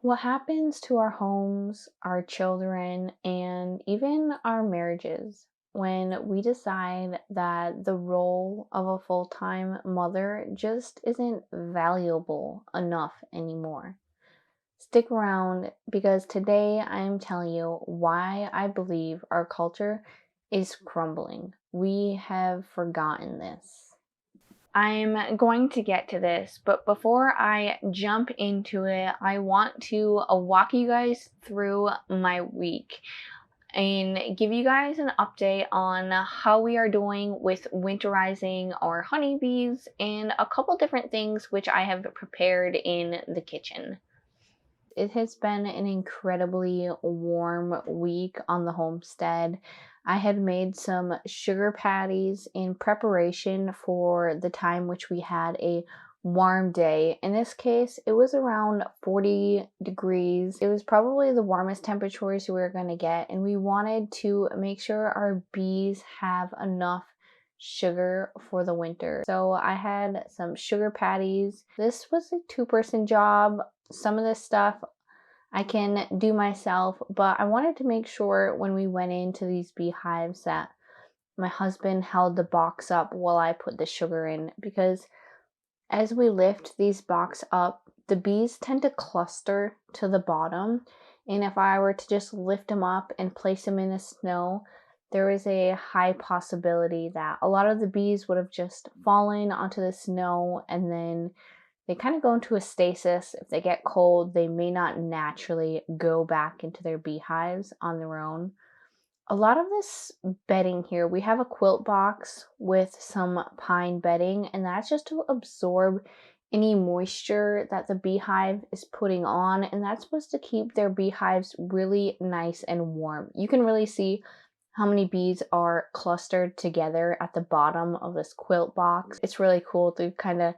What happens to our homes, our children, and even our marriages when we decide that the role of a full time mother just isn't valuable enough anymore? Stick around because today I am telling you why I believe our culture is crumbling. We have forgotten this. I'm going to get to this, but before I jump into it, I want to walk you guys through my week and give you guys an update on how we are doing with winterizing our honeybees and a couple different things which I have prepared in the kitchen. It has been an incredibly warm week on the homestead. I had made some sugar patties in preparation for the time which we had a warm day. In this case, it was around 40 degrees. It was probably the warmest temperatures we were going to get, and we wanted to make sure our bees have enough sugar for the winter. So I had some sugar patties. This was a two-person job. Some of this stuff I can do myself, but I wanted to make sure when we went into these beehives that my husband held the box up while I put the sugar in, because as we lift these box up, the bees tend to cluster to the bottom, and if I were to just lift them up and place them in the snow, there is a high possibility that a lot of the bees would have just fallen onto the snow, and then they kind of go into a stasis. If they get cold, they may not naturally go back into their beehives on their own. A lot of this bedding here, we have a quilt box with some pine bedding, and that's just to absorb any moisture that the beehive is putting on, and that's supposed to keep their beehives really nice and warm. You can really see how many bees are clustered together at the bottom of this quilt box. It's really cool to kind of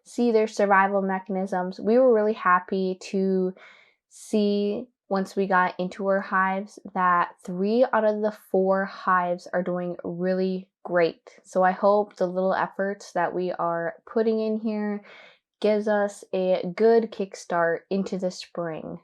see their survival mechanisms. We were really happy to see once we got into our hives that 3 out of the 4 hives are doing really great. So I hope the little efforts that we are putting in here gives us a good kickstart into the spring.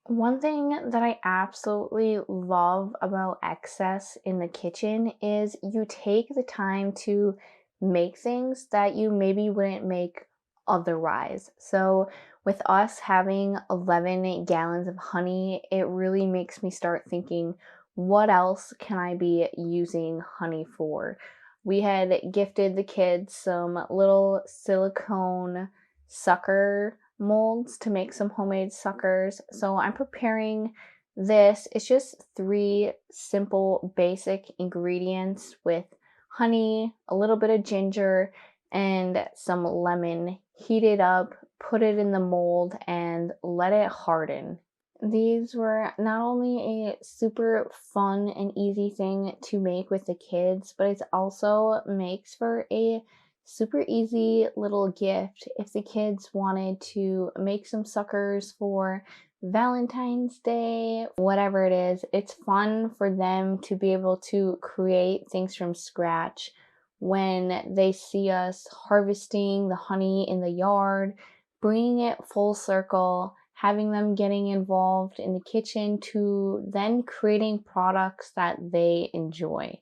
One thing that I absolutely love about excess in the kitchen is you take the time to make things that you maybe wouldn't make otherwise. So, with us having 11 gallons of honey, it really makes me start thinking, what else can I be using honey for? We had gifted the kids some little silicone sucker molds to make some homemade suckers. So I'm preparing this. It's just 3 simple basic ingredients with honey, a little bit of ginger, and some lemon. Heat it up, put it in the mold, and let it harden. These were not only a super fun and easy thing to make with the kids, but it also makes for a super easy little gift if the kids wanted to make some suckers for Valentine's Day, whatever it is. It's fun for them to be able to create things from scratch when they see us harvesting the honey in the yard, bringing it full circle, having them getting involved in the kitchen to then creating products that they enjoy.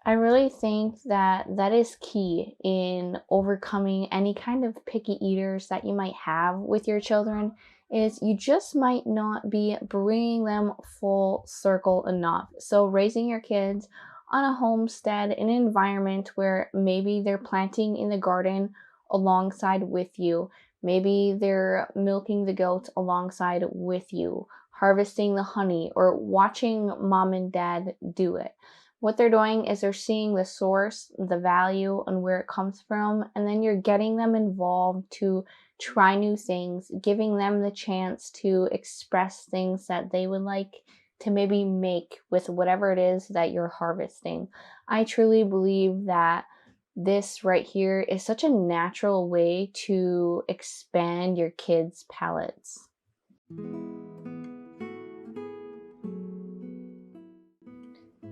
I really think that that is key in overcoming any kind of picky eaters that you might have with your children, is you just might not be bringing them full circle enough. So raising your kids on a homestead, in an environment where maybe they're planting in the garden alongside with you, maybe they're milking the goats alongside with you, harvesting the honey, or watching mom and dad do it. What they're doing is they're seeing the source, the value, and where it comes from, and then you're getting them involved to try new things, giving them the chance to express things that they would like to maybe make with whatever it is that you're harvesting. I truly believe that this right here is such a natural way to expand your kids' palates.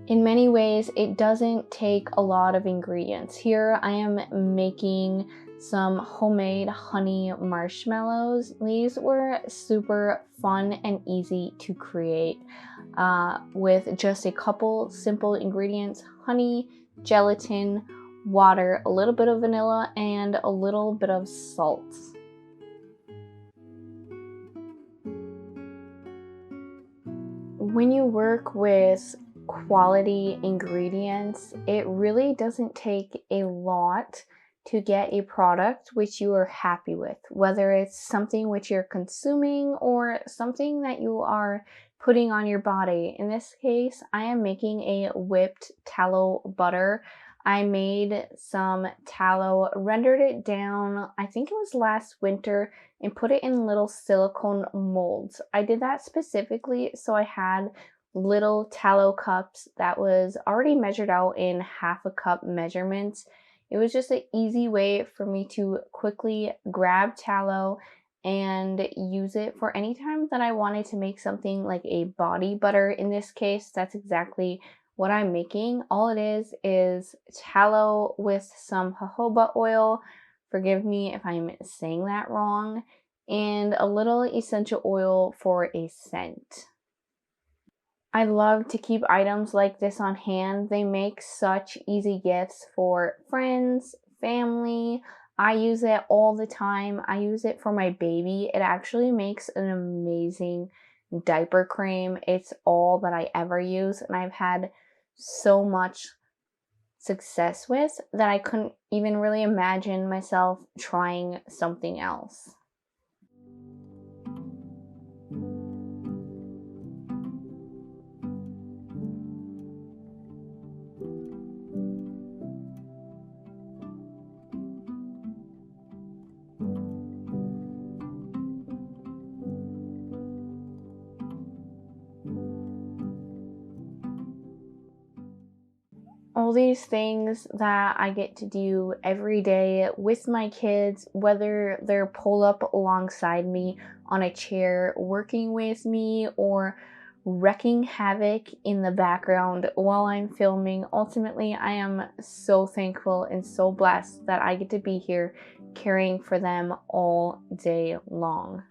In many ways, it doesn't take a lot of ingredients. Here I am making some homemade honey marshmallows. These were super fun and easy to create with just a couple simple ingredients: honey, gelatin, water, a little bit of vanilla, and a little bit of salt. When you work with quality ingredients, it really doesn't take a lot to get a product which you are happy with, whether it's something which you're consuming or something that you are putting on your body. In this case, I am making a whipped tallow butter. I made some tallow, rendered it down, I think it was last winter, and put it in little silicone molds. I did that specifically so I had little tallow cups that was already measured out in half a cup measurements. It was just an easy way for me to quickly grab tallow and use it for any time that I wanted to make something like a body butter. In this case, that's exactly what I'm making. All it is tallow with some jojoba oil. Forgive me if I'm saying that wrong, and a little essential oil for a scent. I love to keep items like this on hand. They make such easy gifts for friends, family. I use it all the time. I use it for my baby. It actually makes an amazing diaper cream. It's all that I ever use, and I've had so much success with that I couldn't even really imagine myself trying something else. All these things that I get to do every day with my kids, whether they're pulled up alongside me on a chair, working with me, or wrecking havoc in the background while I'm filming. Ultimately, I am so thankful and so blessed that I get to be here caring for them all day long.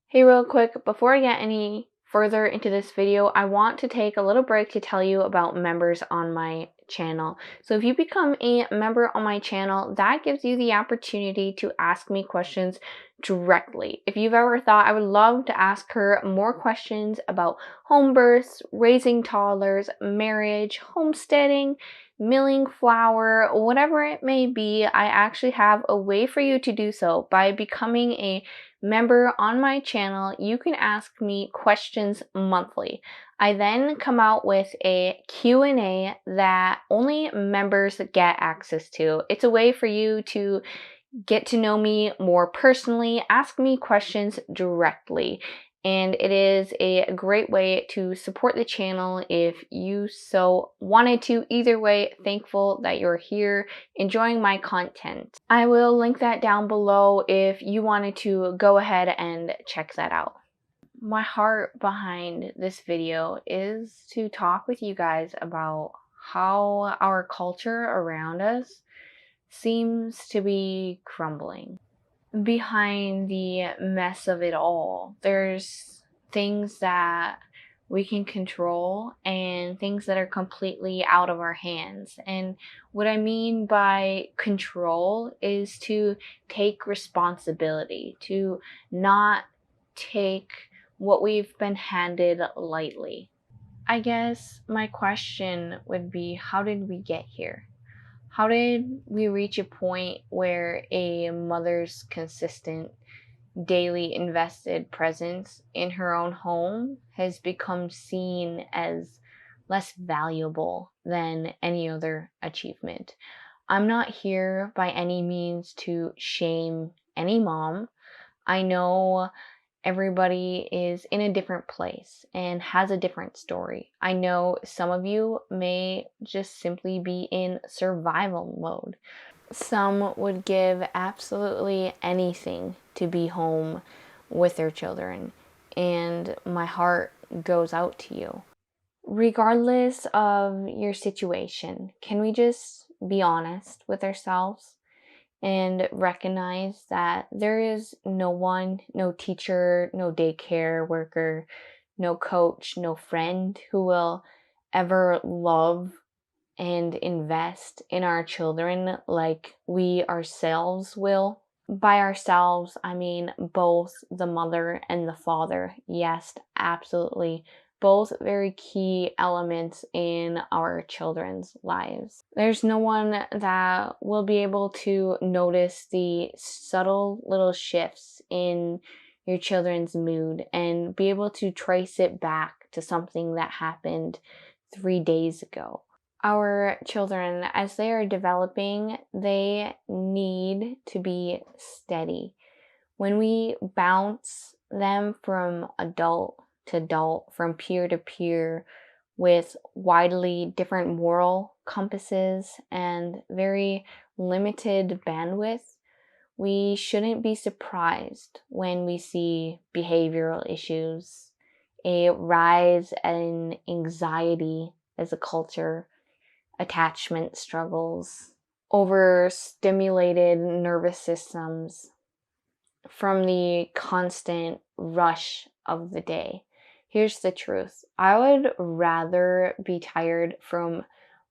Hey, real quick, before I get any further into this video, I want to take a little break to tell you about members on my channel. So if you become a member on my channel, that gives you the opportunity to ask me questions directly. If you've ever thought I would love to ask her more questions about home births, raising toddlers, marriage, homesteading, milling flour, whatever it may be, I actually have a way for you to do so. By becoming a member on my channel, you can ask me questions monthly. I then come out with a Q&A that only members get access to. It's a way for you to get to know me more personally, ask me questions directly. And it is a great way to support the channel if you so wanted to. Either way, thankful that you're here enjoying my content. I will link that down below if you wanted to go ahead and check that out. My heart behind this video is to talk with you guys about how our culture around us seems to be crumbling. Behind the mess of it all, there's things that we can control and things that are completely out of our hands. And what I mean by control is to take responsibility, to not take what we've been handed lightly. I guess my question would be, how did we get here? How did we reach a point where a mother's consistent, daily invested presence in her own home has become seen as less valuable than any other achievement? I'm not here by any means to shame any mom. I know everybody is in a different place and has a different story. I know some of you may just simply be in survival mode. Some would give absolutely anything to be home with their children, and my heart goes out to you. Regardless of your situation, can we just be honest with ourselves? and recognize that there is no one, no teacher, no daycare worker, no coach, no friend who will ever love and invest in our children like we ourselves will. By ourselves, I mean both the mother and the father. Yes, absolutely. Both very key elements in our children's lives. There's no one that will be able to notice the subtle little shifts in your children's mood and be able to trace it back to something that happened 3 days ago. Our children, as they are developing, they need to be steady. When we bounce them from adult to adult, from peer to peer, with widely different moral compasses and very limited bandwidth, we shouldn't be surprised when we see behavioral issues, a rise in anxiety as a culture, attachment struggles, overstimulated nervous systems from the constant rush of the day. Here's the truth. I would rather be tired from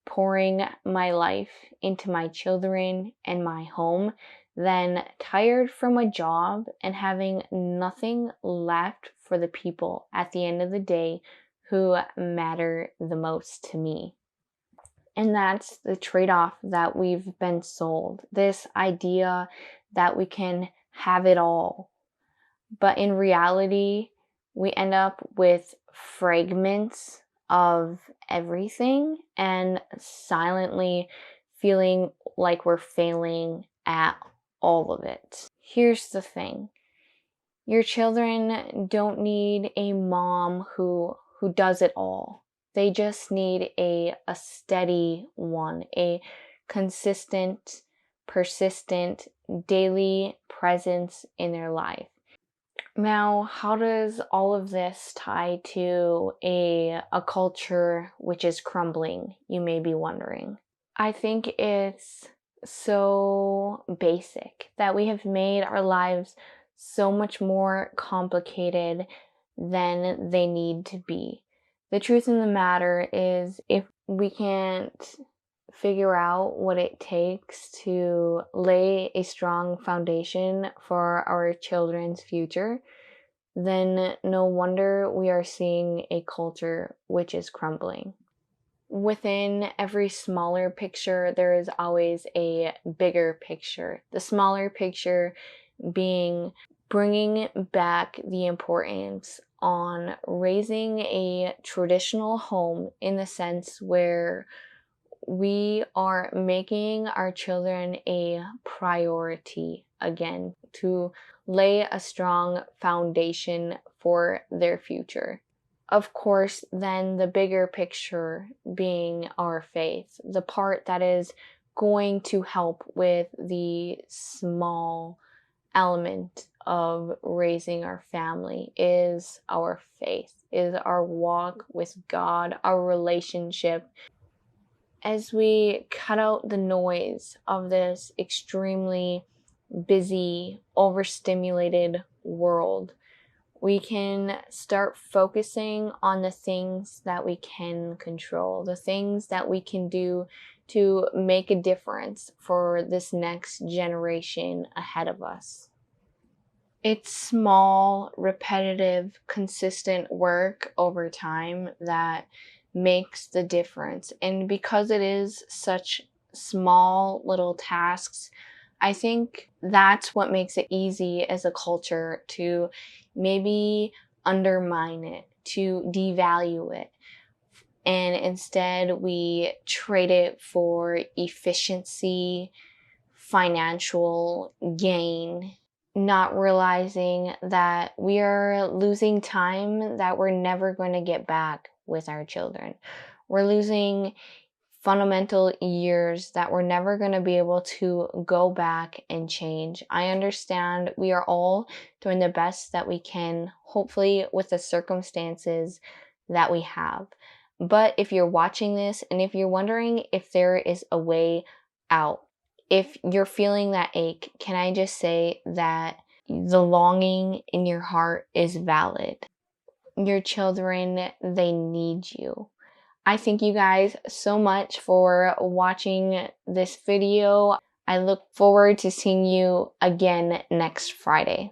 pouring my life into my children and my home than tired from a job and having nothing left for the people at the end of the day who matter the most to me. And that's the trade off that we've been sold, this idea that we can have it all. But in reality, we end up with fragments of everything and silently feeling like we're failing at all of it. Here's the thing. Your children don't need a mom who does it all. They just need a steady one, a consistent, persistent, daily presence in their life. Now, how does all of this tie to a culture which is crumbling, you may be wondering? I think it's so basic that we have made our lives so much more complicated than they need to be. The truth of the matter is, if we can't figure out what it takes to lay a strong foundation for our children's future, then no wonder we are seeing a culture which is crumbling. Within every smaller picture, there is always a bigger picture. The smaller picture being bringing back the importance on raising a traditional home, in the sense where we are making our children a priority again, to lay a strong foundation for their future. Of course, then the bigger picture being our faith, the part that is going to help with the small element of raising our family, is our faith, is our walk with God, our relationship. As we cut out the noise of this extremely busy, overstimulated world, we can start focusing on the things that we can control, the things that we can do to make a difference for this next generation ahead of us. It's small, repetitive, consistent work over time that makes the difference. And because it is such small little tasks, I think that's what makes it easy as a culture to maybe undermine it, to devalue it. And instead, we trade it for efficiency, financial gain, not realizing that we are losing time that we're never going to get back with our children. We're losing fundamental years that we're never going to be able to go back and change. I understand we are all doing the best that we can, hopefully with the circumstances that we have. But if you're watching this and if you're wondering if there is a way out, if you're feeling that ache, can I just say that the longing in your heart is valid. Your children, they need you. I thank you guys so much for watching this video. I look forward to seeing you again next Friday.